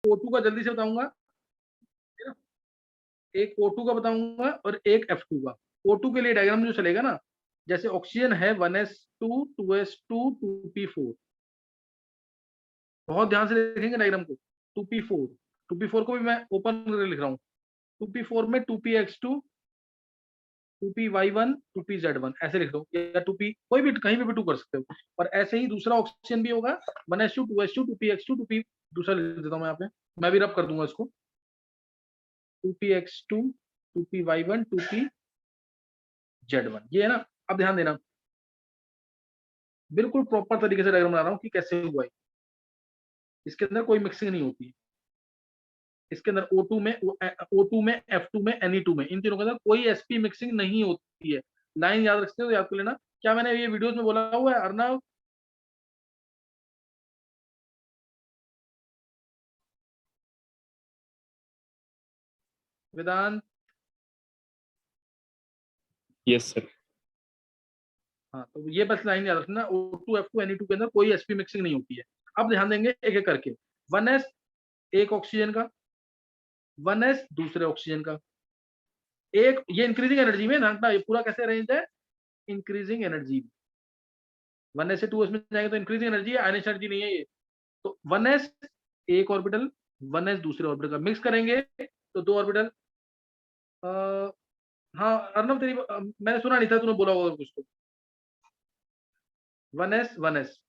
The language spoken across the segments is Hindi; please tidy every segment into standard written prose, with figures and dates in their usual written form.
O2 का जल्दी से बताऊंगा, है ना? एक O2 का बताऊंगा और एक F2 का। O2 के लिए डायग्राम जो चलेगा ना, जैसे ऑक्सीजन है 1s2 2s2 2p4, बहुत ध्यान से देखेंगे डायग्राम को। 2p4, 2p4 को भी मैं ओपन करके लिख रहा हूँ। 2p4 में 2px2 2py1 2pz1 ऐसे लिख दो, या 2p कोई भी कहीं भी 2 कर सकते हो। और ऐसे ही दूसरा ऑक्सीजन भी होगा 1s2 2s2 2px2 2p, दूसरा लिख देता हूँ मैं यहाँ पे, मैं भी रब कर दूंगा इसको, 2px2 2py1 2pz1, ये है ना। अब ध्यान देना, बिल्कुल प्रॉपर तरीके से डायग्राम बना रहा हूँ कि कैसे हुआ है। इसके अंदर कोई मिक्सिंग नहीं होती है। इसके अंदर O2 में O2 में F2 में Ne2 में, इन तीनों के अंदर कोई sp मिक्सिंग नहीं होती है। लाइन याद रखते हो, याद कर लेना। क्या मैंने ये वीडियोस में बोला हुआ है अर्नव? वेदांत? Yes sir. हाँ, तो ये बस लाइन याद रखना, O2 F2 Ne2 के अंदर कोई sp मिक्सिंग नहीं होती है। अब ध्यान देंगे एक एक करके। 1s एक ऑक्सीजन का, 1s दूसरे ऑक्सीजन का, एक ये इंक्रीजिंग एनर्जी में ना, ये पूरा कैसे अरेंज है, इंक्रीजिंग एनर्जी। 1s से 2s में जाएंगे तो इंक्रीजिंग एनर्जी है, आयनिश एनर्जी नहीं है ये। तो 1s एक ऑर्बिटल, 1s दूसरे ऑर्बिटल का मिक्स करेंगे तो 2 ऑर्बिटल। हाँ अर्नव, तेरी मैंने सुना नहीं था, तूने बोला होगा कुछ तो। 1s 1s,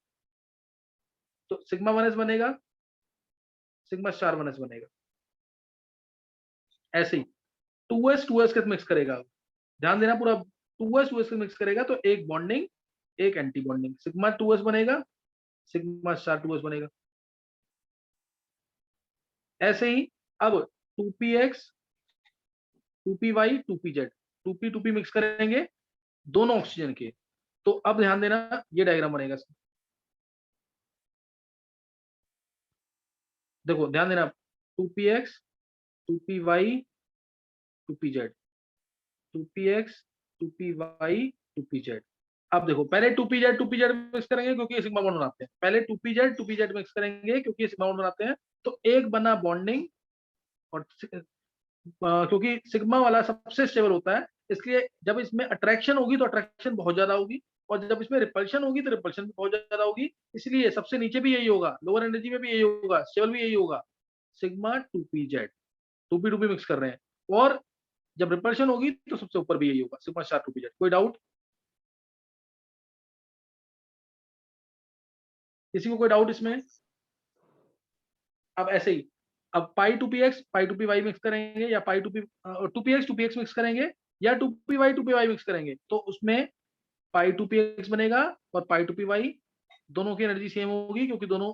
तो सिग्मा 1s बनेगा, सिग्मा स्टार 1s बनेगा। ऐसे ही 2s 2s के मिक्स करेगा, ध्यान देना पूरा, 2s 2s के मिक्स करेगा तो एक बॉन्डिंग एक एंटी बॉन्डिंग, सिग्मा 2s बनेगा, सिग्मा स्टार 2s बनेगा। ऐसे ही अब 2px 2py 2pz, 2p 2p mix करेंगे दोनों ऑक्सीजन के, तो अब ध्यान देना ये डायग्राम बनेगा। देखो ध्यान देना, 2px 2py 2pz 2px 2py 2pz। अब देखो पहले 2pz 2pz मिक्स करेंगे क्योंकि ये सिग्मा बॉन्ड बनाते हैं, पहले 2pz 2pz मिक्स करेंगे क्योंकि ये सिग्मा बॉन्ड बनाते हैं, तो एक बना बॉन्डिंग। और क्योंकि सिग्मा वाला सबसे स्टेबल होता है, इसलिए जब इसमें अट्रैक्शन होगी तो अट्रैक्शन बहुत ज्यादा होगी, और जब इसमें रिपल्शन होगी तो रिपल्शन भी बहुत ज्यादा होगी। इसलिए सबसे नीचे भी यही होगा, लोअर एनर्जी में भी यही होगा, स्टेबल भी यही होगा, sigma 2pz, 2p 2p mix कर रहे हैं। और जब रिपल्शन होगी तो सबसे ऊपर भी यही होगा, सिग्मा स्टार 2pz। कोई डाउट किसी को, कोई डाउट इसमें? अब ऐसे ही, अब पाई 2px पाई 2py मिक्स करेंगे, या पाई 2p 2px 2px मिक्स करेंगे, या 2py 2py मिक्स करेंगे, तो उसमें पाई 2px बनेगा, और पाई 2py दोनों की एनर्जी सेम होगी, क्योंकि दोनों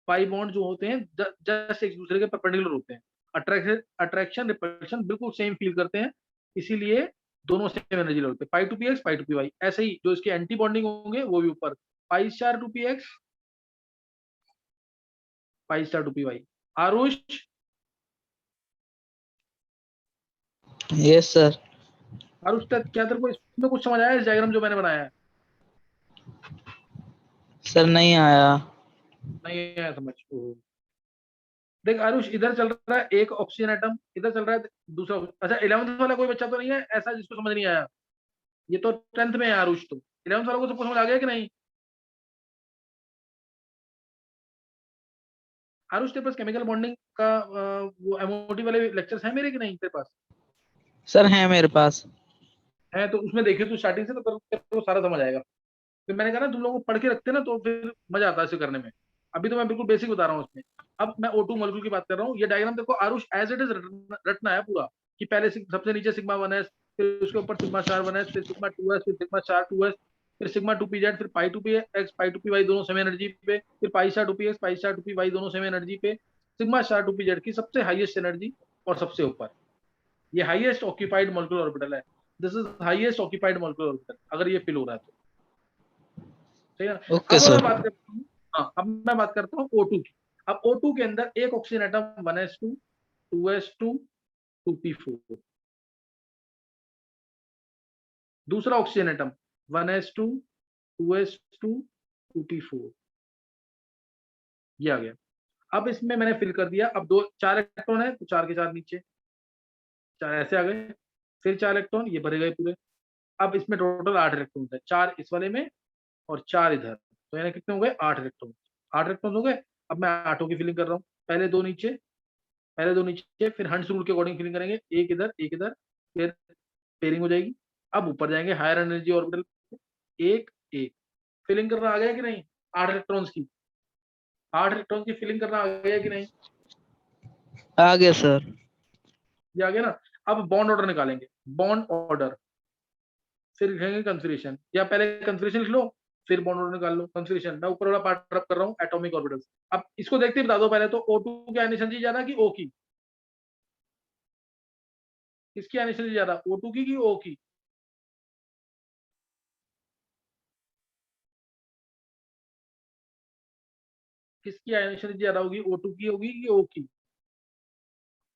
पाई बॉन्ड जो होते हैं जस्ट एक दूसरे के परपेंडिकुलर होते हैं। अट्रैक्शन अट्रैक्शन रिपल्शन बिल्कुल सेम फील करते हैं, इसीलिए दोनों सेम एनर्जी होते हैं, पाई 2px पाई 2py। ऐसे ही जो इसके एंटी बॉन्डिंग होंगे वो भी ऊपर, pi star 2px pi star 2py। Aarush? Yes sir. Aarush क्या तेरे को इसमें कुछ समझ आया, इस डायग्राम जो मैंने बनाया है? सर नहीं आया। नहीं आया समझ? देख आरुष, इधर चल रहा है एक ऑक्सीजन एटम, इधर चल रहा है दूसरा। अच्छा 11th वाला कोई बच्चा तो नहीं है ऐसा जिसको समझ नहीं आया? ये तो 10th में है आरुष, तो 11th वालों को सबको समझ आ गया कि नहीं? आरुष तेरे पास केमिकल बॉन्डिंग का वो एमओटी वाले लेक्चर्स हैं मेरे कि नहीं तेरे पास? सर है मेरे पास। है तो उसमें देखिए तू स्टार्टिंग से, तो तेरे को सारा समझ आएगा। फिर मैंने कहा ना तुम लोगों को पढ़ के रखते ना तो फिर मजा आता है इसे करने में। अभी तो मैं बिल्कुल बेसिक बता रहा हूँ उसमें। अब मैं O2 मॉलिक्यूल की बात कर रहा हूँ, ये डायग्राम देखो आरुष एज इट इज रटना है पूरा, कि पहले सबसे नीचे सिग्मा 1s, फिर उसके ऊपर सिग्मा स्टार 1s, फिर सिग्मा 2s, फिर सिग्मा स्टार 2s, फिर सिग्मा 2pz, फिर पाई 2px पाई 2py दोनों सेम एनर्जी पे, फिर pi star 2px pi star 2py दोनों सेम एनर्जी पे, सिग्मा स्टार 2pz की सबसे हाईएस्ट एनर्जी और सबसे ऊपर। ये हाईएस्ट ऑक्यूपाइड मॉलिक्यूलर ऑर्बिटल है, this is highest occupied molecular orbital, अगर ये फिल हो रहा है तो। सही है। ओके अब मैं सर। बात करता हूँ, हाँ अब मैं बात करता हूँ O2 की। अब O2 के अंदर एक oxygen atom 1s2 2s2 2p4, दूसरा oxygen atom 1s2 2s2 2p4, ये आ गया। अब इसमें मैंने फिल कर दिया, अब 4 इलेक्ट्रॉन है तो 4 के 4 नीचे, 4 ऐसे आ गए, फिर 4 इलेक्ट्रॉन ये भरे गए पूरे। अब इसमें टोटल 8 इलेक्ट्रॉन है, 4 इस वाले में और 4 इधर, तो यानी कितने हो गए 8 इलेक्ट्रॉन, 8 इलेक्ट्रॉन हो गए। अब मैं आठों की फिलिंग कर रहा हूँ, पहले 2 नीचे, पहले 2 नीचे, फिर हंट्स रूल के अकॉर्डिंग फिलिंग करेंगे, एक इधर, फिर पेयरिंग हो जाएगी। अब ऊपर जाएंगे हायर एनर्जी ऑर्बिटल, एक एक फिलिंग करना आ गया कि नहीं, 8 इलेक्ट्रॉन्स की, 8 इलेक्ट्रॉन की फिलिंग करना आ गया कि नहीं, आ गया सर। ये आ गया ना। अब बॉन्ड ऑर्डर निकालेंगे, बॉन्ड ऑर्डर, फिर लिखेंगे कंफिग्रेशन, या पहले कंफिग्रेशन लिख लो फिर बॉन्ड ऑर्डर निकाल लो। कंफिग्रेशन मैं ऊपर वाला पार्ट रब कर रहा हूँ, एटॉमिक ऑर्बिटल्स। अब इसको देखते ही बता दो पहले तो, O2 की आयनिक एनर्जी ज्यादा कि O की, किसकी आयनिक एनर्जी ज्यादा, O2 की कि O की? किसकी आयनिक एनर्जी ज्यादा होगी, O2 की होगी कि O की?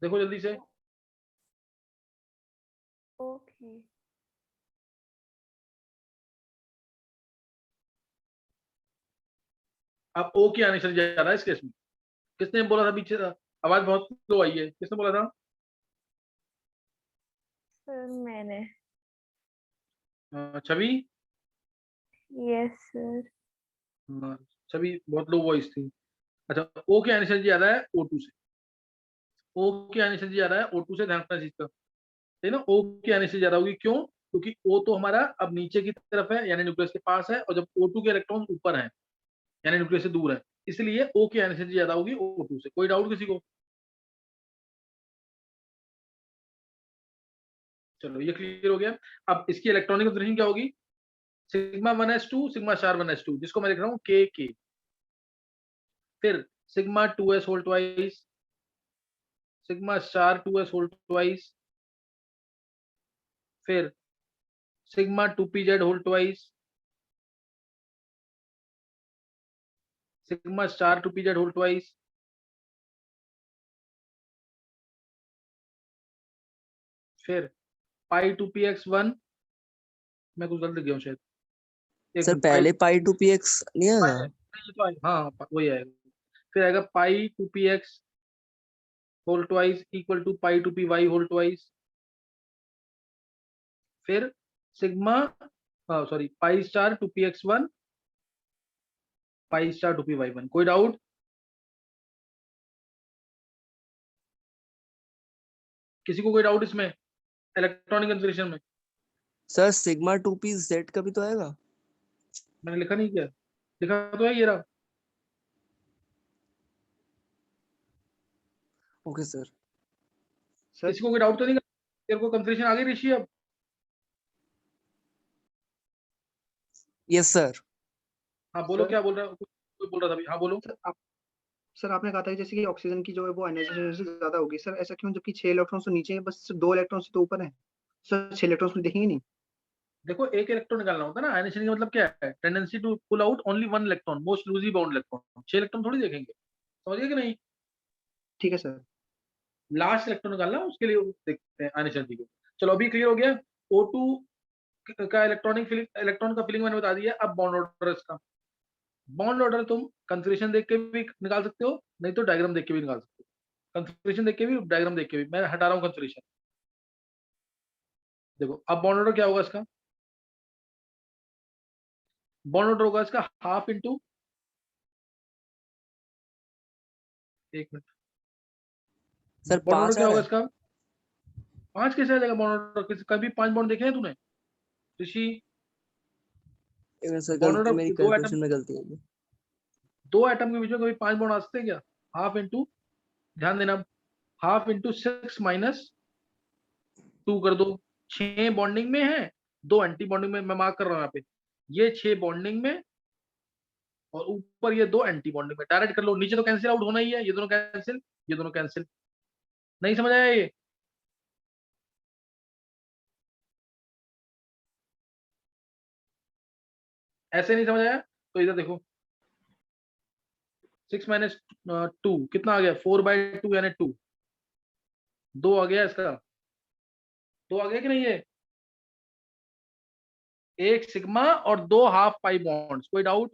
देखो जल्दी से। ओके। अब O की आयनिक एनर्जी ज्यादा है इस केस में। किसने बोला था पीछे, आवाज बहुत लो आई है, किसने बोला था? सर मैंने। छवि? Yes sir. छवि बहुत लो वॉइस थी। अच्छा, O की आयनिक एनर्जी ज्यादा है O2 से, O की आयनिक एनर्जी ज्यादा है O2 से, ध्यान रखना इस चीज का, है ना। O की आयनिक एनर्जी ज्यादा होगी, क्यों? क्योंकि O तो हमारा अब नीचे की तरफ है यानी न्यूक्लियस के पास है, और जब O2 के इलेक्ट्रॉन ऊपर है यानी न्यूक्लियस से दूर है, इसलिए O की आयनिक एनर्जी ज्यादा होगी O2 से। कोई डाउट किसी को? चलो ये क्लियर हो गया। अब इसकी इलेक्ट्रॉनिक कंफर्मेशन क्या होगी, sigma 1s2 sigma star 1s2, जिसको मैं लिख रहा हूँ के, फिर sigma 2s whole twice, sigma star 2s whole twice, फिर sigma 2pz whole twice, sigma star 2pz whole twice, फिर पाई 2px1, मैं कुछ गलत लिख गया हूँ शायद, एक सर मिनट, पहले पाई 2px नहीं पाई आएगा? ये तो हाँ वही आएगा, फिर आएगा pi 2px whole twice equal to pi 2py whole twice, फिर sigma, sorry, pi star 2px1 pi star 2py1। कोई डाउट? किसी को कोई डाउट इसमें इलेक्ट्रॉनिक कंफिगरेशन में? सर सिग्मा 2p z का भी तो आएगा? मैंने लिखा नहीं क्या, लिखा तो है ये रहा। Okay sir. किसी को कोई डाउट तो नहीं? तेरे को कंफिगरेशन आ गई ऋषि अब? Yes sir. हाँ बोलो, सर? क्या बोल रहा है, कोई बोल रहा था अभी, हाँ बोलो। सर आपने कहा था कि जैसे कि ऑक्सीजन की जो है वो एनर्जी ज्यादा होगी सर, ऐसा क्यों, जबकि 6 इलेक्ट्रॉन तो नीचे है, बस 2 इलेक्ट्रॉन से तो ऊपर है सर, 6 इलेक्ट्रॉन देखेंगे नहीं? देखो एक इलेक्ट्रॉन निकालना होता है ना, आयनेशन का मतलब क्या है, tendency to pull out only one electron, most loosely bound electron, 6 electron थोड़ी देखेंगे, समझ गए कि नहीं? ठीक है सर। लास्ट इलेक्ट्रॉन निकालना उसके लिए देखते हैं आयनेशन को। चलो अभी क्लियर हो गया। O2 का इलेक्ट्रॉनिक फिलिंग, इलेक्ट्रॉन का फिलिंग मैंने बता दिया। अब बॉन्ड ऑर्डर इसका, बॉन्ड ऑर्डर तुम कंफिगरेशन देख के भी निकाल सकते हो, नहीं तो डायग्राम देख के भी निकाल सकते हो, कंफिगरेशन देख के भी डायग्राम देख के भी। मैं हटा रहा हूँ कंफिगरेशन, देखो अब बॉन्ड ऑर्डर क्या होगा इसका, बॉन्ड ऑर्डर होगा इसका हाफ इंटू, एक मिनट, सर बॉन्ड ऑर्डर 5 क्या आ रहा होगा है? इसका, 5 कैसे आ जाएगा बॉन्ड ऑर्डर, कभी 5 बॉन्ड देखे हैं तूने ऋषि? एक मिनट सर, बॉन्ड गलती मेरी, ऑर्डर कैलकुलेशन में गलती हो गई। 2 एटम के बीच में कभी 5 बॉन्ड आ सकते हैं क्या? हाफ इंटू, ध्यान देना, हाफ इंटू 6 माइनस 2 कर दो, 6 बॉन्डिंग में है, 2 एंटी बॉन्डिंग में, मैं मार्क कर रहा हूँ यहाँ पे, ये 6 बॉन्डिंग में और ऊपर ये 2 एंटी बॉन्डिंग में, डायरेक्ट कर लो, नीचे तो कैंसिल आउट होना ही है, ये दोनों कैंसिल, ये दोनों कैंसिल। नहीं समझ आया ये? ऐसे नहीं समझ आया तो इधर देखो, 6 माइनस 2 कितना आ गया, 4/2 यानी 2, 2 आ गया इसका, 2 आ गया कि नहीं? ये एक सिग्मा और 2 हाफ पाई बॉन्ड्स, कोई डाउट?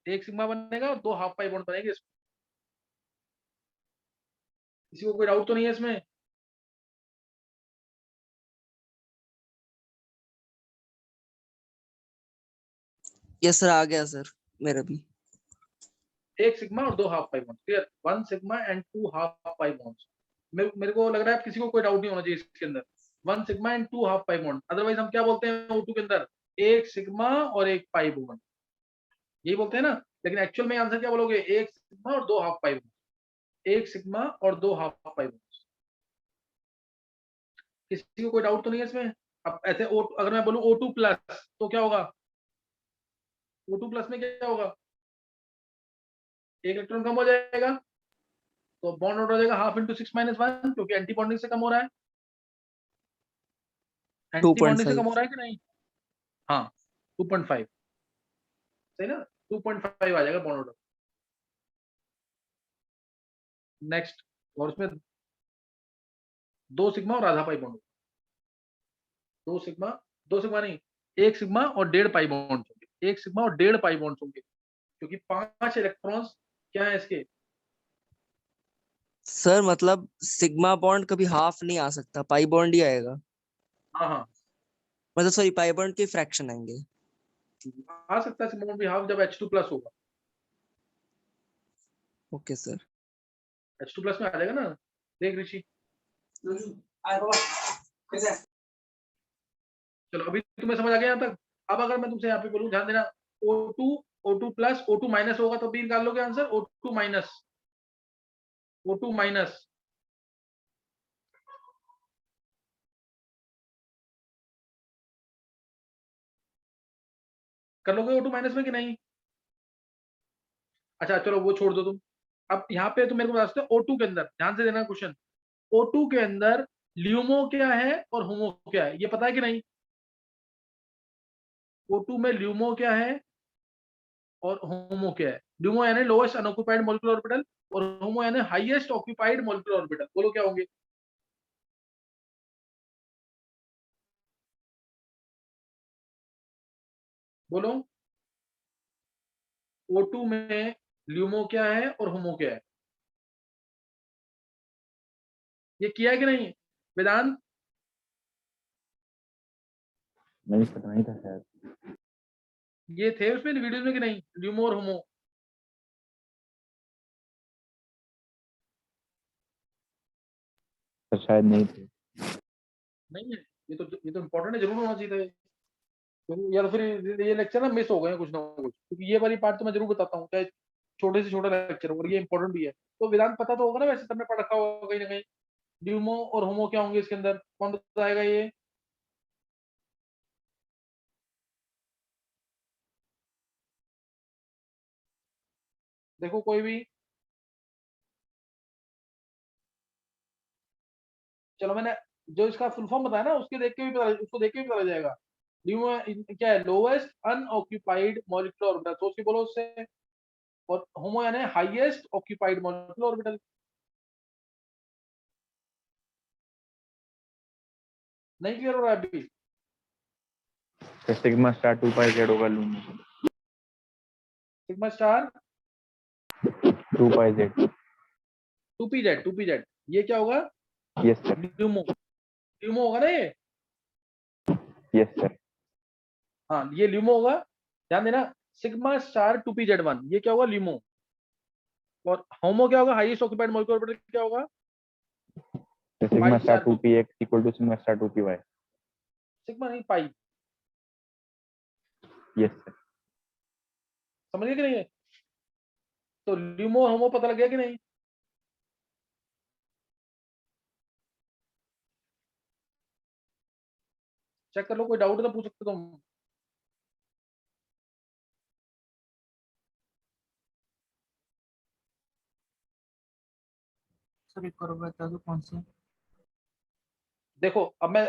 एक सिग्मा बनेगा और 2 हाफ पाई बॉन्ड बनेंगे, किसी को कोई डाउट तो नहीं है इसमें? यस सर, आ गया सर मेरा भी। एक सिग्मा और 2 half pi bonds, clear? 1 sigma and 2 half pi bonds. मेरे को लग रहा है किसी को कोई डाउट नहीं होना चाहिए इसके अंदर। 1 sigma and 2 half pi bond, otherwise हम क्या बोलते हैं O2 के अंदर? एक सिग्मा और एक पाई बॉन्ड, यही बोलते हैं ना। लेकिन एक्चुअल में आंसर क्या बोलोगे? एक सिग्मा और 2 हाफ पाई बॉन्ड, एक सिग्मा और 2 हाफ पाई बॉन्ड्स। किसी को कोई डाउट तो नहीं है इसमें? अब ऐसे अगर मैं बोलूं O2 प्लस तो क्या होगा? O2 प्लस में क्या होगा? एक इलेक्ट्रॉन कम हो जाएगा, तो बॉन्ड आउट हो जाएगा हाफ इंटू 6-1, क्योंकि एंटी बॉन्डिंग से कम हो रहा है। एंटी बॉन्डिंग से कम 2.5। हो रहा है कि नहीं? हाँ, 2.5 सही ना, 2.5 आ जाएगा बॉन्ड आउट। नेक्स्ट, और उसमें 2 सिग्मा और आधा पाई बॉन्ड, 2 सिग्मा नहीं, 1 सिग्मा और 1.5 पाई बॉन्ड होंगे, 1 सिग्मा और 1.5 पाई बॉन्ड होंगे, क्योंकि 5 इलेक्ट्रॉन्स क्या है इसके? सर मतलब सिग्मा बॉन्ड कभी हाफ नहीं आ सकता, पाई बॉन्ड ही आएगा। हाँ हाँ, मतलब सॉरी, पाई बॉन्ड के फ्रैक्शन आएंगे। आ सकता है सिग्मा बॉन्ड भी हाफ जब H2 प्लस होगा। Okay sir. H2 प्लस में आ जाएगा ना, देख ऋषि। चलो अभी तुम्हें समझ आ गया यहाँ तक। अब अगर मैं तुमसे यहाँ पे बोलूं, ध्यान देना, O2 प्लस O2 माइनस होगा तो भी निकाल लोगे answer. O2 minus, O2 minus, कर लोगे O2 माइनस में कि नहीं? अच्छा चलो वो छोड़ दो तुम। अब यहाँ पे तुम मेरे को बता सकते हो O2 के अंदर, ध्यान से देना क्वेश्चन, O2 के अंदर ल्यूमो क्या है और होमो क्या है, ये पता है कि नहीं? O2 में ल्यूमो क्या है और होमो क्या है? ल्यूमो यानी लोएस्ट अनऑक्युपाइड मॉलिक्यूलर ऑर्बिटल, और होमो यानी हाईएस्ट ऑक्युपाइड मॉलिक्यूलर ऑर्बिटल। बोलो क्या होंगे? बोलो, O2 में ल्यूमो क्या है और होमो क्या है? ये किया है कि नहीं वेदांत? नहीं पता, नहीं था शायद। ये थे उसमें वीडियो में कि नहीं, ल्यूमो और होमो? तो शायद नहीं थे। नहीं है, ये तो इंपॉर्टेंट है, जरूर होना चाहिए था। या तो फिर ये लेक्चर ना मिस हो गए कुछ ना कुछ, क्योंकि ये वाली पार्ट तो मैं जरूर बताता हूँ, चाहे छोटे से छोटा लेक्चर हो, और ये इंपॉर्टेंट भी है। तो वेदांत पता तो होगा ना, वैसे सबने पढ़ रखा होगा कहीं ना कहीं। ल्यूमो और होमो क्या होंगे इसके अंदर, कौन बताएगा ये? देखो कोई भी, चलो मैंने जो इसका फुल फॉर्म बताया ना, उसके देख के भी पता, उसको देख के भी पता लग जाएगा। ल्यूमो क्या है? लोएस्ट अनऑक्युपाइड मॉलिक्यूलर ऑर्बिटल, सोच के बोलो उससे। और होमो यानी हाईएस्ट ऑक्युपाइड मॉलिक्यूलर ऑर्बिटल। नहीं क्लियर हो रहा है अभी? तो सिग्मा स्टार 2 पाई जेड होगा लूमो। सिग्मा स्टार 2 पाई जेड। 2pz, 2pz, ये क्या होगा? Yes sir. ल्यूमो, ल्यूमो होगा ना ये? Yes sir. हाँ ये ल्यूमो होगा, ध्यान देना। सिग्मा स्टार 2pz1, ये क्या होगा? ल्यूमो। और होमो क्या होगा? हाईएस्ट ऑक्युपाइड मॉलिक्यूलर ऑर्बिटल क्या होगा? तो sigma pi star star 2 P X equal to sigma star 2 P Y. Sigma नहीं, पाई। Yes sir. समझ गए कि नहीं है? तो ल्यूमो और होमो पता लग गया कि नहीं? चेक कर लो, कोई डाउट है तो पूछ सकते हो तुम। सर एक और बता दो कौन से। देखो अब मैं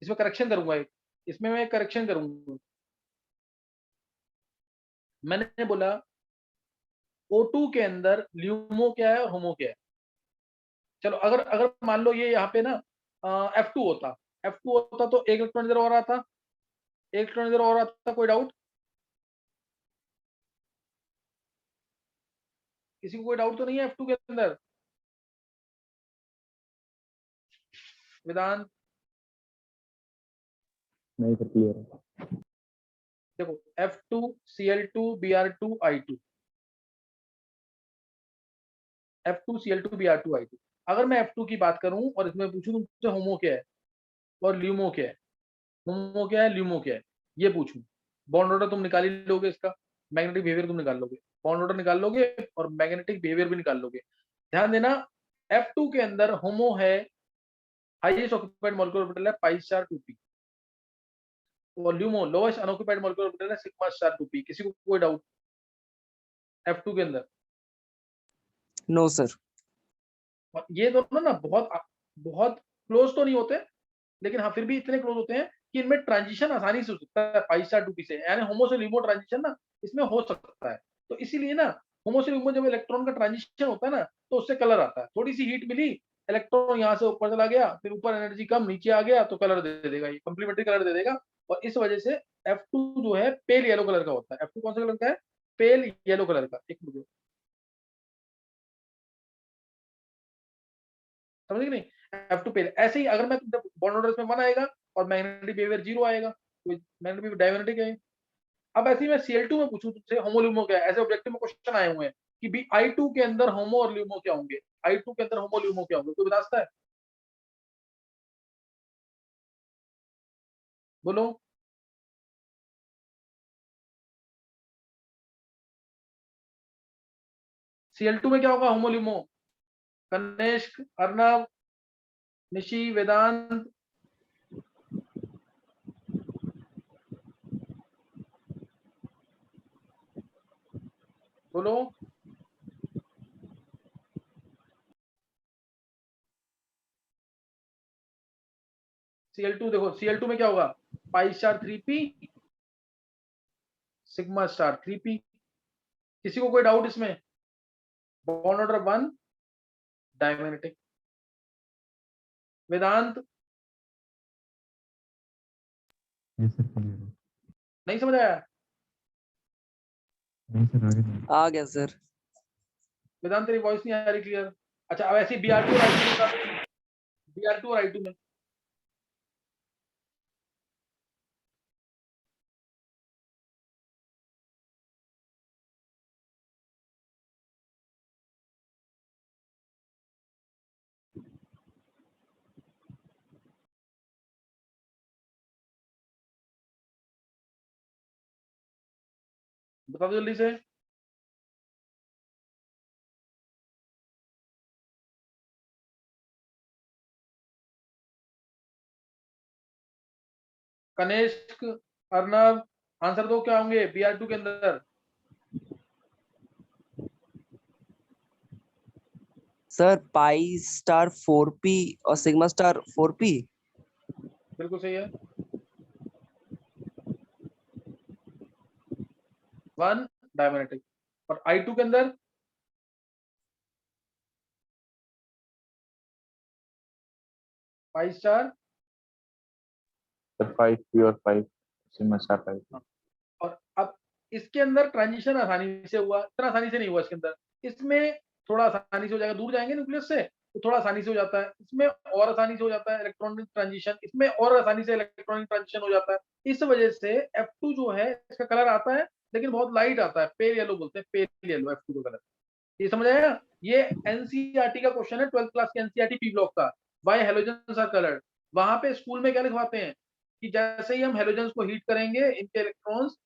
इसमें करेक्शन करूंगा, इसमें मैं करेक्शन करूंगा। मैंने बोला O2 के अंदर ल्यूमो क्या है और होमो क्या है। चलो अगर अगर मान लो ये यहाँ पे ना F2 होता, F2 होता तो एक इलेक्ट्रॉन इधर और आता, एक इलेक्ट्रॉन इधर और आता, कोई डाउट? किसी को कोई डाउट तो नहीं है F2 के अंदर? वेदांत नहीं सर क्लियर है। देखो F2 Cl2 Br2 I2, F2 Cl2 Br2 I2। अगर मैं F2 की बात करूं और इसमें पूछूं तुमसे होमो क्या है और ल्यूमो क्या है, होमो क्या है ल्यूमो क्या है, ये पूछूं, बॉन्ड ऑर्डर तुम निकाल ही लोगे, इसका मैग्नेटिक बिहेवियर तुम निकाल लोगे, बॉन्ड ऑर्डर निकाल लोगे और मैग्नेटिक बिहेवियर भी निकाल लोगे। ध्यान देना F2 के अंदर होमो है, हाईएस्ट ऑक्यूपाइड मॉलिक्यूलर ऑर्बिटल है पाई स्टार 2p, और LUMO lowest unoccupied molecular orbital है सिग्मा स्टार 2p। किसी को कोई डाउट F2 के अंदर? No sir. और ये दोनों ना बहुत बहुत क्लोज तो नहीं होते, लेकिन हाँ फिर भी इतने क्लोज होते हैं कि इनमें ट्रांजिशन आसानी से हो सकता है पाई स्टार 2p से, यानी होमो से ल्यूमो ट्रांजिशन ना इसमें हो सकता है। तो इसीलिए ना होमो से ल्यूमो जब इलेक्ट्रॉन का ट्रांजिशन होता है ना तो उससे कलर आता है, थोड़ी सी हीट मिली, इलेक्ट्रॉन यहाँ से ऊपर चला गया, फिर ऊपर एनर्जी कम नीचे आ गया तो कलर दे देगा, ये कंप्लीमेंट्री कलर दे देगा। और इस वजह से F2 जो है पेल येलो कलर का होता है। F2 कौन सा कलर का है? पेल येलो कलर का। एक मिनट समझ गए नहीं? F2 पेल। ऐसे ही अगर मैं बॉन्ड ऑर्डर में 1 आएगा और मैग्नेटिक बिहेवियर 0 आएगा, तो मैग्नेटिक बिहेवियर डायमैग्नेटिक है। अब ऐसे ही मैं Cl2 में पूछूं तुमसे होमो ल्यूमो क्या है, ऐसे ऑब्जेक्टिव में क्वेश्चन आए हुए हैं कि भी I2 के अंदर होमो और ल्यूमो क्या होंगे, I2 के अंदर होमो ल्यूमो क्या होंगे, कोई बता सकता है? बोलो। Cl2 में क्या होगा होमो ल्यूमो? कनिष्क, अर्नव, निशी, वेदांत, बोलो। Cl2 देखो Cl2 में क्या होगा? Pi star 3p sigma star 3p। किसी को कोई डाउट इसमें? Bond order 1 diamagnetic. वेदांत ये सर क्लियर है। नहीं समझ आया? नहीं सर आगे नहीं। आ गया सर। वेदांत तेरी वॉइस नहीं आ रही क्लियर। अच्छा अब ऐसे Br2 और I2 में Br2 और I2 में बता दो जल्दी से। कनिष्क, अर्नव, आंसर दो क्या होंगे Br2 के अंदर? सर पाई स्टार 4p और सिग्मा स्टार 4p। बिल्कुल सही है। 1 डायमैग्नेटिक। और I2 के अंदर पाई स्टार सर 5p और 5 सिग्मा स्टार 5। और अब इसके अंदर ट्रांजिशन आसानी से हुआ, इतना आसानी से नहीं हुआ इसके अंदर, इसमें थोड़ा आसानी से हो जाएगा, दूर जाएंगे न्यूक्लियस से तो थोड़ा आसानी से हो जाता है, इसमें और आसानी से हो जाता है इलेक्ट्रॉनिक ट्रांजिशन, इसमें और आसानी से इलेक्ट्रॉनिक ट्रांजिशन हो जाता है। इस वजह से F2 जो है इसका कलर आता है लेकिन बहुत लाइट आता है, पेल येलो बोलते हैं, पेल येलो F2 का कलर। ये समझ आया? ये एनसीईआरटी का क्वेश्चन है, 12th क्लास के एनसीईआरटी पी ब्लॉक का, व्हाई हैलोजेंस आर कलर्ड। वहां पे स्कूल में क्या लिखवाते हैं कि जैसे ही हम हैलोजेंस को हीट करेंगे इनके इलेक्ट्रॉन्स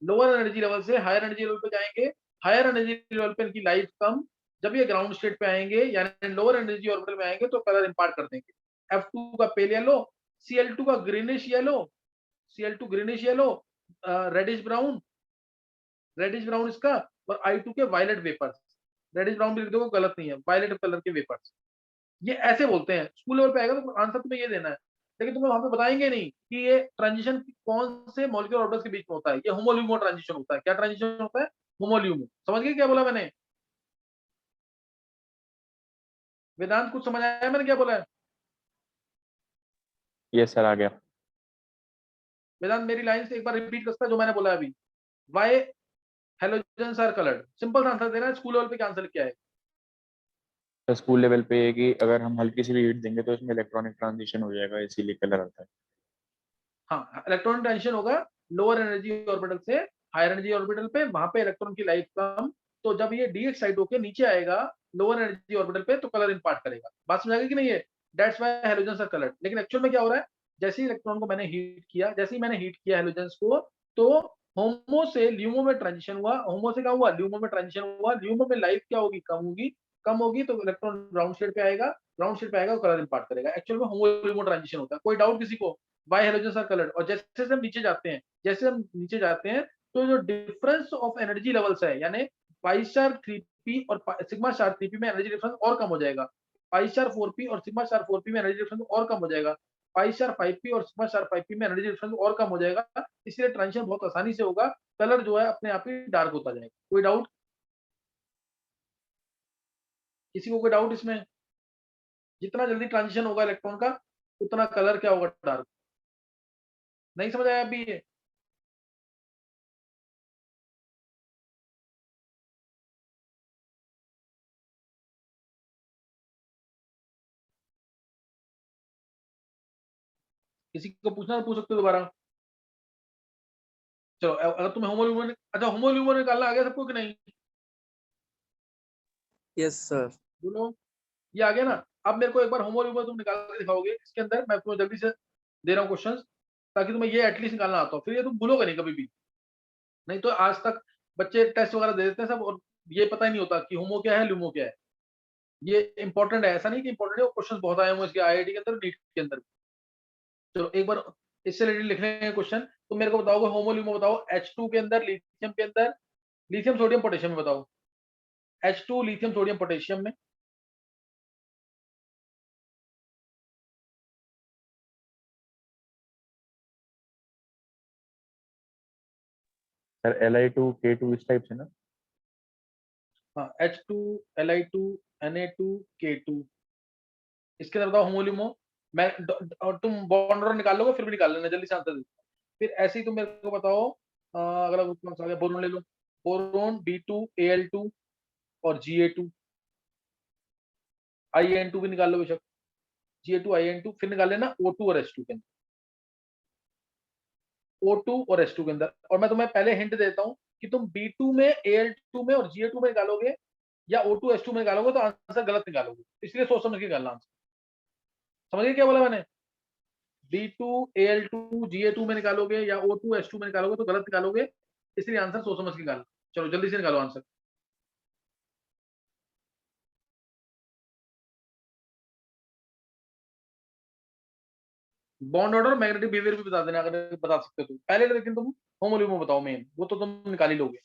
लोअर एनर्जी लेवल से हायर एनर्जी लेवल पे जाएंगे, हायर एनर्जी लेवल पे इनकी लाइफ कम, जब ये ग्राउंड स्टेट पे आएंगे यानी लोअर एनर्जी ऑर्बिटल में आएंगे तो कलर इंपार्ट कर देंगे। F2 का पेल येलो, Cl2 का greenish yellow, Cl2 greenish yellow, reddish brown, reddish brown इसका, और I2 के वायलेट वेपर्स, रेडिश ब्राउन भी लिख दो गलत नहीं है, वायलेट कलर के वेपर्स। ये ऐसे बोलते हैं, स्कूल लेवल पे आएगा तो आंसर तुम्हें ये देना है, लेकिन तुम्हें वहां पे बताएंगे नहीं कि ये ट्रांजिशन कौन से मॉलिक्यूलर ऑर्बिटल्स के बीच में होता है, ये होमोल्यूमो ट्रांजिशन होता है। क्या ट्रांजिशन होता है? होमोल्यूमो। समझ गए क्या बोला मैंने? वेदांत कुछ समझ आया मैंने क्या बोला है? ये सर आ गया। वेदांत मेरी लाइन से एक बार रिपीट करता है जो मैंने बोला अभी, why halogens are coloured. Simple answer देना है, स्कूल लेवल पे क्या आंसर क्या है? तो स्कूल लेवल पे है कि अगर हम हल्की सी भी हीट देंगे तो इसमें इलेक्ट्रॉनिक ट्रांजिशन हो जाएगा, इसीलिए कलर आता है। हाँ, इलेक्ट्रॉन ट्रांजिशन होगा लोअर एनर्जी ऑर्बिटल से हायर एनर्जी ऑर्बिटल पे, वहां पे इलेक्ट्रॉन की लाइफ कम, तो जब ये डी एक्साइट होकर नीचे आएगा लोअर एनर्जी ऑर्बिटल पे तो कलर इम्पार्ट करेगा। बात समझ आ गई कि नहीं? है that's why halogens are coloured. लेकिन एक्चुअल में क्या हो रहा है, जैसे ही इलेक्ट्रॉन को मैंने हीट किया, जैसे ही मैंने हीट किया हैलोजन्स को, तो होमो से ल्यूमो में ट्रांजिशन हुआ, होमो से क्या हुआ, ल्यूमो में ट्रांजिशन हुआ, ल्यूमो में लाइफ क्या होगी, कम होगी, कम होगी तो इलेक्ट्रॉन ग्राउंड स्टेट पे आएगा, ग्राउंड स्टेट पे आएगा कलर इम्पार्ट करेगा। एक्चुअल में होमो ल्यूमो ट्रांजिशन होता है। कोई डाउट किसी को? Why halogens are coloured. और जैसे जैसे हम नीचे जाते हैं, जैसे हम नीचे जाते हैं, तो जो डिफरेंस ऑफ एनर्जी लेवल्स है, यानी पाई स्टार 3p और सिग्मा स्टार 3p में एनर्जी डिफरेंस और कम हो जाएगा, पाई स्टार 4p और सिग्मा स्टार 4p में एनर्जी डिफरेंस और कम हो जाएगा, पाई स्टार 5p और सिग्मा स्टार 5p में एनर्जी डिफरेंस और कम हो जाएगा। इसलिए ट्रांजिशन बहुत आसानी से होगा, कलर जो है अपने आप ही डार्क होता जाएगा। कोई डाउट किसी को? कोई डाउट इसमें? जितना जल्दी ट्रांजिशन होगा इलेक्ट्रॉन का, उतना कलर क्या होगा, डार्क। नहीं समझ आया अभी ये? किसी को पूछना तो पूछ सकते हो दोबारा। चलो, अगर तुम्हें होमोल्यूमन, अच्छा होमोल्यूमन निकालना आ गया सबको कि नहीं? Yes sir. बोलो, ये आ गया ना? अब मेरे को एक बार होमोल्यूमन तुम निकाल के दिखाओगे इसके अंदर, मैं तुम्हें जल्दी से दे रहा हूँ क्वेश्चंस, ताकि तुम्हें ये एटलीस्ट निकालना आता हो, फिर ये तुम भूलोगे नहीं कभी भी। नहीं तो आज तक बच्चे टेस्ट वगैरह दे देते हैं सब, और ये पता ही नहीं होता कि होमो क्या है, ल्यूमो क्या है। ये इंपॉर्टेंट है, ऐसा नहीं कि इंपॉर्टेंट है, क्वेश्चन बहुत आए हुए इसके आईआईटी के अंदर, नीट के अंदर। चलो एक बार इससे रिलेटेड लिख लेंगे क्वेश्चन। तुम मेरे को बताओगे होमोल्यूमो, बताओ H2 के अंदर, लिथियम के अंदर, लिथियम सोडियम पोटेशियम में बताओ, H2 लिथियम सोडियम पोटेशियम में। सर Li2K2 इस टाइप से ना? हाँ, H2 Li2 Na2K2, इसके अंदर बताओ होमोल्यूमो। मैं और तुम बॉन्ड ऑर्डर निकाल लोगे फिर भी निकाल लेना, जल्दी से आंसर दे। फिर ऐसे ही तुम मेरे को बताओ, अगला कौन सा आ गया, बोरोन ले लो, बोरोन B2Al2 और Ga2, In2 भी निकाल लो बेशक, Ga2 In2, फिर निकाल लेना O2 और H2 के अंदर, O2 और H2 के अंदर। और मैं तुम्हें पहले हिंट देता हूं कि तुम B2 में, Al2 में और Ga2 में निकालोगे या O2 H2 में निकालोगे तो आंसर गलत निकालोगे, इसलिए सोच समझ के निकालना आंसर। समझिए क्या बोला मैंने? B2 Al2 Ga2 में निकालोगे या O2 H2 में निकालोगे तो गलत निकालोगे, इसलिए आंसर सोच समझ के निकालना। चलो जल्दी से निकालो answer. Bond order, magnetic behaviour भी बता देना अगर बता सकते हो तो पहले, लेकिन तुम होमोल्यूमो बताओ मेन, वो तो तुम निकाल ही लोगे।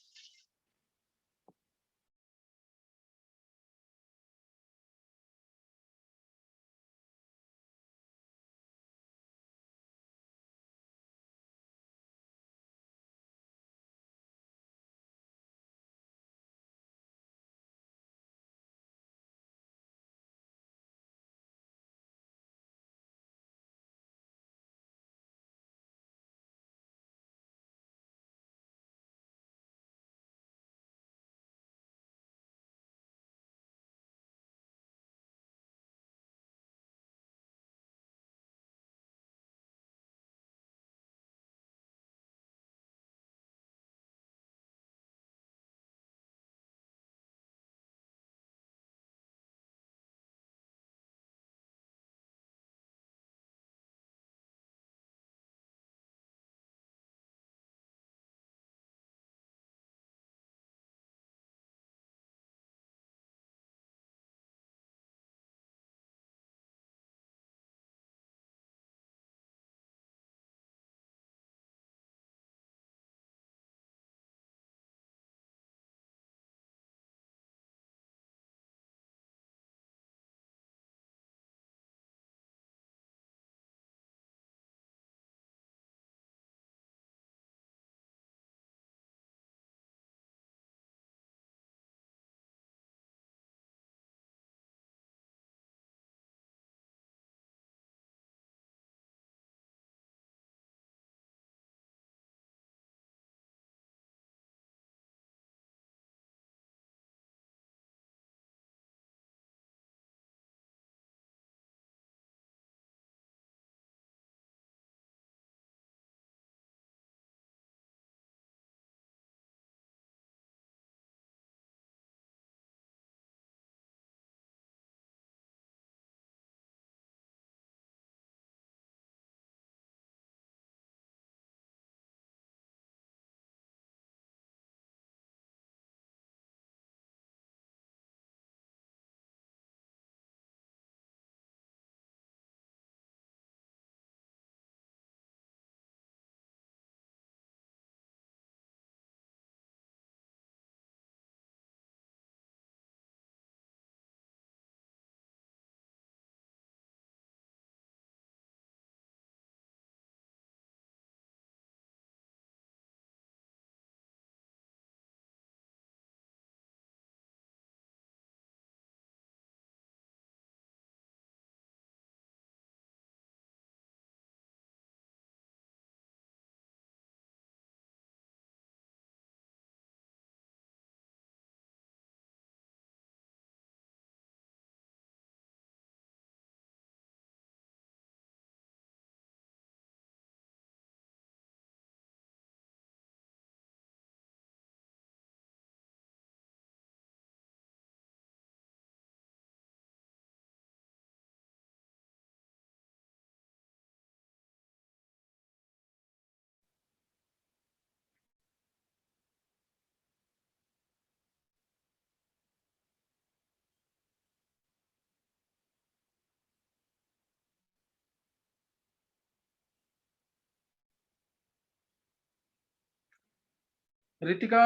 Ritika,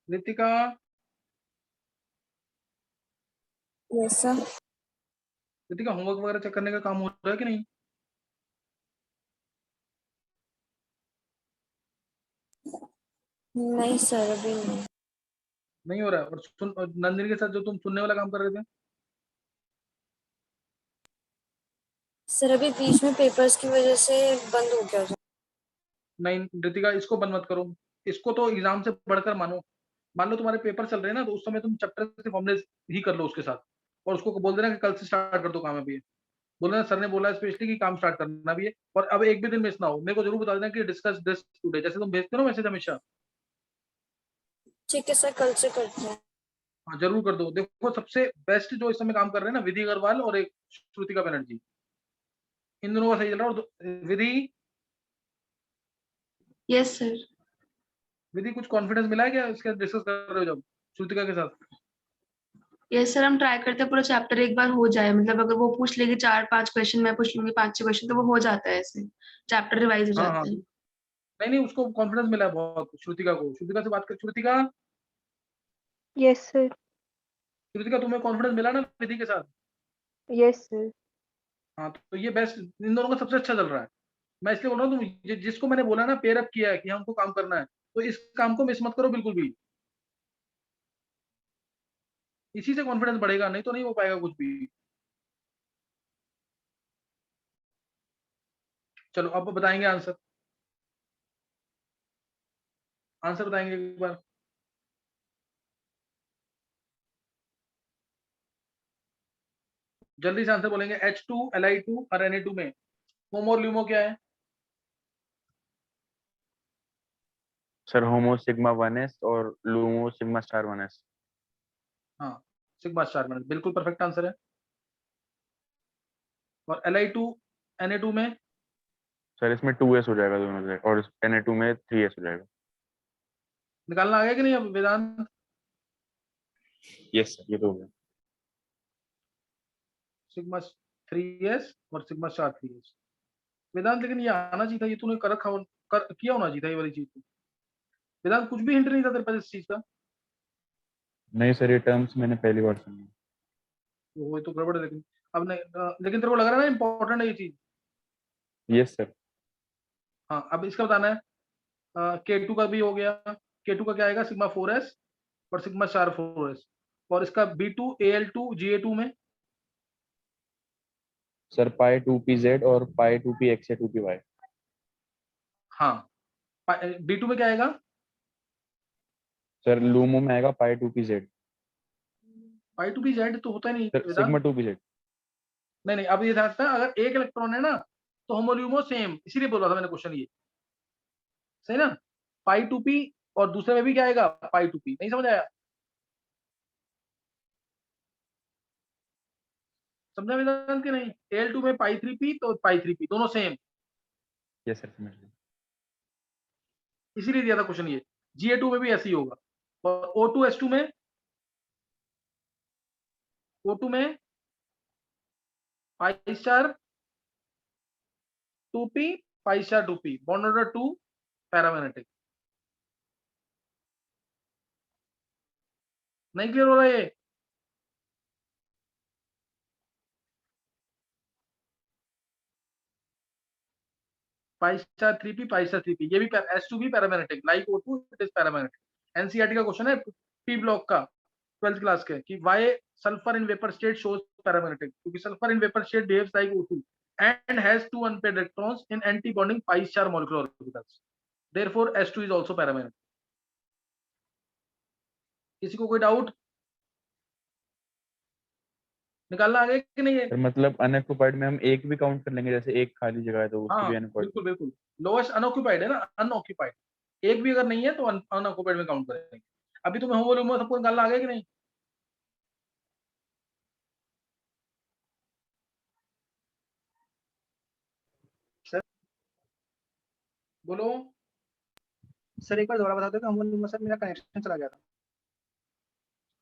Ritika, yes sir. Ritika homework वगैरह चेक करने का काम हो रहा है कि नहीं? नहीं सर, अभी नहीं। नहीं हो रहा है। और सुन, और नंदिनी के साथ जो तुम सुनने वाला काम कर रहे थे, सर अभी बीच में पेपर्स की वजह से बंद हो गया था। नहीं रितिका, इसको बंद मत करो। इसको तो एग्जाम से बढ़कर मानो। मान लो तुम्हारे पेपर चल रहे हैं ना, तो उस समय तुम चैप्टर से फॉर्मुले ही कर लो उसके साथ, और उसको बोल देना कि कल से स्टार्ट कर दो काम अभी। बोल देना सर ने बोला है स्पेशली कि काम स्टार्ट करना भी है, और अब एक भी दिन मिस ना हो। मेरे को जरूर बता देना कि डिस्कस दिस टुडे, जैसे तुम भेजते हो ना मैसेज हमेशा। ठीक है सर, कल से करते हैं। हाँ जरूर कर दो। देखो सबसे बेस्ट जो इस समय काम कर रहे हैं ना, विधि अग्रवाल और एक श्रुतिका बनर्जी, इन दोनों का सही चल रहा है। और विधि, यस सर। विधि कुछ कॉन्फिडेंस मिला है क्या इसके डिस्कस कर रहे हो जब श्रुतिका के साथ? यस सर, हम ट्राई करते हैं पूरा चैप्टर एक बार हो जाए, मतलब अगर वो पूछ लेगी 4-5 क्वेश्चन, मैं पूछ लूंगी 5-6 क्वेश्चन, तो वो हो जाता है, ऐसे चैप्टर रिवाइज हो हाँ जाता हाँ, है। नहीं नहीं, उसको कॉन्फिडेंस मिला है बहुत श्रुतिका को। श्रुतिका से बात कर। Shrutika, yes sir. श्रुतिका तुम्हें कॉन्फिडेंस मिला ना विधि के साथ? Yes sir. हाँ तो ये बेस्ट, इन दोनों का सबसे अच्छा चल रहा है। मैं इसलिए बोल रहा हूँ, तुम जिसको मैंने बोला ना पेयर अप किया है कि हमको काम करना है, तो इस काम को मिस मत करो बिल्कुल भी। इसी से कॉन्फिडेंस बढ़ेगा, नहीं तो नहीं हो पाएगा कुछ भी। चलो अब बताएंगे आंसर, आंसर बताएंगे एक बार। जल्दी से आंसर बोलेंगे। H2 Li2 और Na2 में होमो और ल्यूमो क्या है? सर होमो सिग्मा 1s और लूमो सिग्मा स्टार 1s। हाँ, सिग्मा स्टार माइनस, बिल्कुल परफेक्ट आंसर है। और Li2 Na2 में सर इसमें 2s हो जाएगा दोनों से, और Na2 में 3s हो जाएगा। निकालना आ गया कि नहीं अब वेदांत? यस सर, ये तो हो गया। सिग्मा 3s और सिग्मा स्टार 3s। वेदांत लेकिन ये आना चाहिए था, ये तूने कर रखा किया होना चाहिए था ये वाली चीज। वेदांत कुछ भी हिंट नहीं था तेरे पास इस चीज का? नहीं सर, ये टर्म्स मैंने पहली बार सुनी। वो तो गड़बड़ है। लेकिन अब नहीं, लेकिन तेरे को लग रहा है ना इंपॉर्टेंट है ये चीज? Yes sir. हाँ अब इसका बताना है। K2 का भी हो गया। K2 का क्या आएगा? सिग्मा 4s और सिग्मा स्टार 4s। और इसका B2Al2Ga2 में सर पाई 2pz और पाई 2px या 2py। हाँ, B2 में क्या आएगा? सर लूमो में आएगा pi 2pz। Pi two P Z तो होता ही नहीं सर वेदांत। Sigma 2pz। नहीं नहीं, अब ये ध्यान रखना, अगर एक इलेक्ट्रॉन है ना तो होमोल्यूमो सेम, इसीलिए बोला था मैंने क्वेश्चन ये, सही ना? पाई टू पी और दूसरे में भी क्या आएगा? पाई टू पी। नहीं समझ आया? समझा वेदांत कि नहीं? Al2 में पाई 3p तो पाई 3p दोनों सेम, यस सर, समझ गया। इसीलिए दिया था क्वेश्चन ये। Ga2 में भी ऐसे ही होगा। और O2S2 में, O2 में पाई स्टार 2p पाई star 2p, bond order 2, paramagnetic. नहीं क्लियर हो रहा है ये? Pi star 3p pi star 3p, ये भी S2 भी paramagnetic, like O2 it is paramagnetic. NCERT का क्वेश्चन है पी ब्लॉक का 12th क्लास के, कि why sulphur in vapour state shows paramagnetic, क्योंकि sulphur in vapour state behaves like O2 and has two unpaired electrons in anti-bonding pi star molecular orbitals. Therefore, S2 is also paramagnetic. किसी को कोई डाउट? निकालना आ गया कि नहीं है? सर मतलब अनऑक्युपाइड में हम एक भी काउंट कर लेंगे, जैसे एक खाली जगह है तो उसकी हाँ भी अनऑक्युपाइड। बिल्कुल बिल्कुल, लोएस्ट अनऑक्युपाइड है ना, अनऑक्युपाइड। एक भी अगर नहीं है तो अनऑक्युपाइड में काउंट करेंगे। अभी तुम्हें होमोल्यूमो सबको निकालना आ गया कि नहीं? सर बोलो। सर एक बार दोबारा बता दो कि होमोल्यूमो सर, मेरा कनेक्शन चला गया था।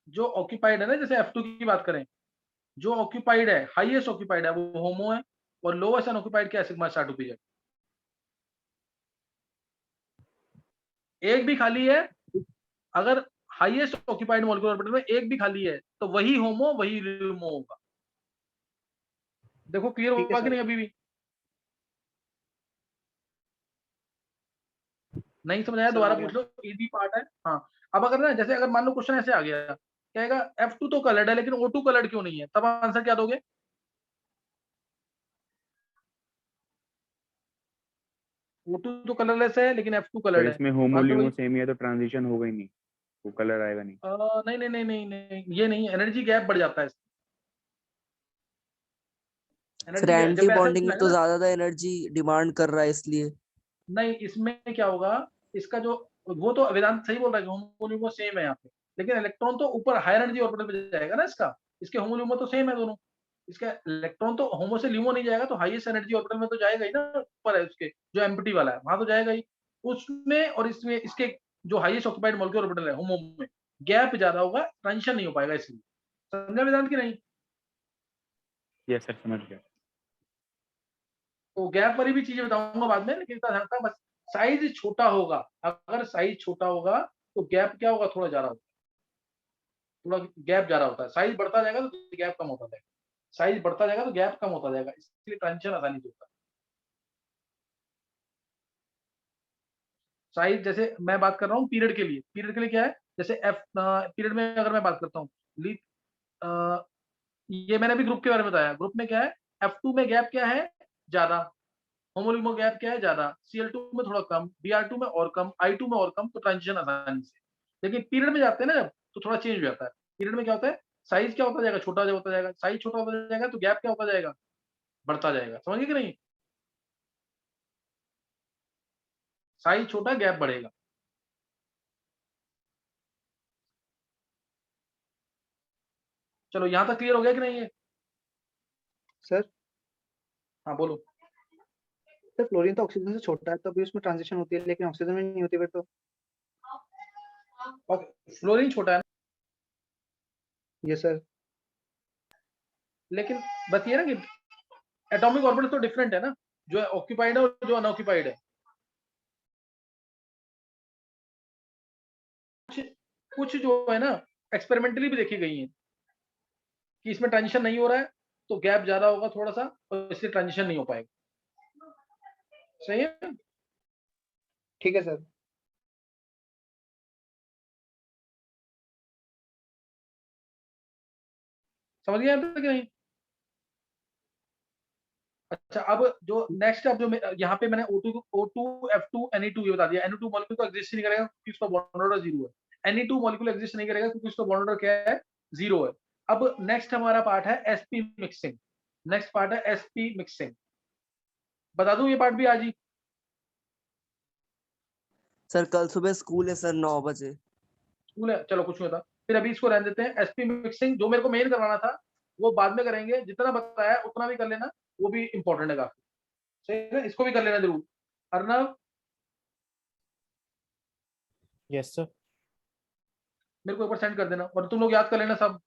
जो ऑक्यूपाइड है ना, जैसे F2 की बात करें, जो ऑक्यूपाइड है, हाईएस्ट ऑक्यूपाइड है वो होमो है, और लोएस्ट अनऑक्यूपाइड क्या है? Sigma star 2p Z. एक भी खाली है, अगर हाईएस्ट ऑक्यूपाइड मॉलिक्यूलर ऑर्बिटल में एक भी खाली है तो वही होमो वही LUMO होगा। देखो क्लियर ठीक है होगा कि सर। नहीं अभी भी? नहीं समझ आया सर, दोबारा आ गया। पूछ लो, इजी पार्ट है। हाँ, अब अगर ना जैसे अगर मान लो क्वेश्चन ऐसे आ गया, कहेगा F2 तो कलर्ड है लेकिन O2 कलर्ड क्यों नहीं है, तब आंसर क्या दोगे? O2 तो कलरलेस है लेकिन F2 सर कलर्ड है, इसमें तो होमो आंसर LUMO वही। सेम ही है तो ट्रांजिशन होगा ही नहीं, वो कलर आएगा नहीं। नहीं नहीं नहीं नहीं नहीं, ये नहीं, एनर्जी गैप बढ़ जाता है। फिर एनर्जी एंटी जब ऐसे बॉन्डिंग में पूछा तो ना, ज्यादा एनर्जी डिमांड कर रहा है इसलिए। नहीं इसमें क्या होगा, इसका जो वो तो वेदांत सही बोल रहा है कि होमो LUMO सेम है यहाँ पे, लेकिन इलेक्ट्रॉन तो ऊपर हायर एनर्जी ऑर्बिटल पे जाएगा ना इसका, इसके होमो LUMO तो सेम है दोनों, इसका इलेक्ट्रॉन तो होमो से LUMO नहीं जाएगा, तो हाईएस्ट एनर्जी ऑर्बिटल में तो जाएगा ही ना, ऊपर है उसके जो एम्प्टी वाला है वहां तो जाएगा ही, उसमें और इसमें इसके जो हाईएस्ट ऑक्यूपाइड मॉलिक्यूलर ऑर्बिटल है होमो में गैप ज्यादा होगा, ट्रांजिशन नहीं हो पाएगा, इसलिए। समझा वेदांत की नहीं? यस सर समझ गया। तो गैप वाली भी चीजें बताऊंगा बाद में, लेकिन इतना ध्यान रखना बस, साइज छोटा होगा, अगर साइज छोटा होगा तो गैप क्या होगा, थोड़ा ज्यादा होगा, थोड़ा गैप ज्यादा होता है, साइज बढ़ता जाएगा तो गैप कम होता जाएगा, साइज बढ़ता जाएगा तो गैप कम होता जाएगा, इसलिए ट्रांजिशन आसानी से होता है। साइज जैसे मैं बात कर रहा हूँ पीरियड के लिए, पीरियड के लिए क्या है, जैसे एफ पीरियड में अगर मैं बात करता हूँ, ये मैंने अभी ग्रुप के बारे में बताया, ग्रुप में क्या है, F2 में गैप क्या है, ज्यादा, होमो LUMO गैप क्या है, ज्यादा, Cl2 में थोड़ा कम, Br2 में और कम, I2 में और कम, तो ट्रांजिशन आसानी से। लेकिन पीरियड में जाते हैं ना जब, तो थोड़ा चेंज हो जाता है, पीरियड में क्या होता है, साइज क्या होता जाएगा, छोटा होता जाएगा, साइज छोटा होता जाएगा तो गैप क्या होता जाएगा, बढ़ता जाएगा, समझिए कि नहीं? साइज छोटा गैप बढ़ेगा। चलो यहाँ तक क्लियर हो गया कि नहीं है? सर हाँ बोलो। सर फ्लोरीन तो ऑक्सीजन से छोटा है तो अभी उसमें ट्रांजिशन होती है, लेकिन ऑक्सीजन में नहीं होती फिर तो। फ्लोरीन छोटा है ना, ये सर। लेकिन बस ये ना कि एटॉमिक ऑर्बिटल तो डिफरेंट है ना, जो ऑक्यूपाइड है और जो अनऑक्यूपाइड है। कुछ जो है ना एक्सपेरिमेंटली भी देखी गई है कि इसमें ट्रांजिशन नहीं हो रहा है तो गैप ज्यादा होगा थोड़ा सा, और इसलिए ट्रांजिशन नहीं हो पाएगा। सही है? ठीक है सर। समझ गए यहाँ तक कि नहीं? अच्छा, अब जो नेक्स्ट, अब जो यहाँ पे मैंने O2 F2 Ne2 ये बता दिया, Ne2 मॉलिक्यूल तो एग्जिस्ट नहीं करेगा क्योंकि उसका बॉन्ड ऑर्डर 0 है, Ne2 मॉलिक्यूल एग्जिस्ट नहीं करेगा क्योंकि उसका बॉन्ड ऑर्डर क्या है, 0 है। अब नेक्स्ट हमारा पार्ट है sp मिक्सिंग, नेक्स्ट पार्ट है sp मिक्सिंग, बता दूं ये पार्ट भी आज ही? सर कल सुबह स्कूल है सर 9 बजे। स्कूल है, चलो कुछ नहीं होता, फिर अभी इसको रहने देते हैं। sp मिक्सिंग जो मेरे को मेन करवाना था वो बाद में करेंगे, जितना बताया उतना भी कर लेना, वो भी इंपॉर्टेंट है काफी, सही है, इसको भी कर लेना जरूर। Arnav yes sir. मेरे को एक बार सेंड कर देना और तुम लोग याद कर लेना सब।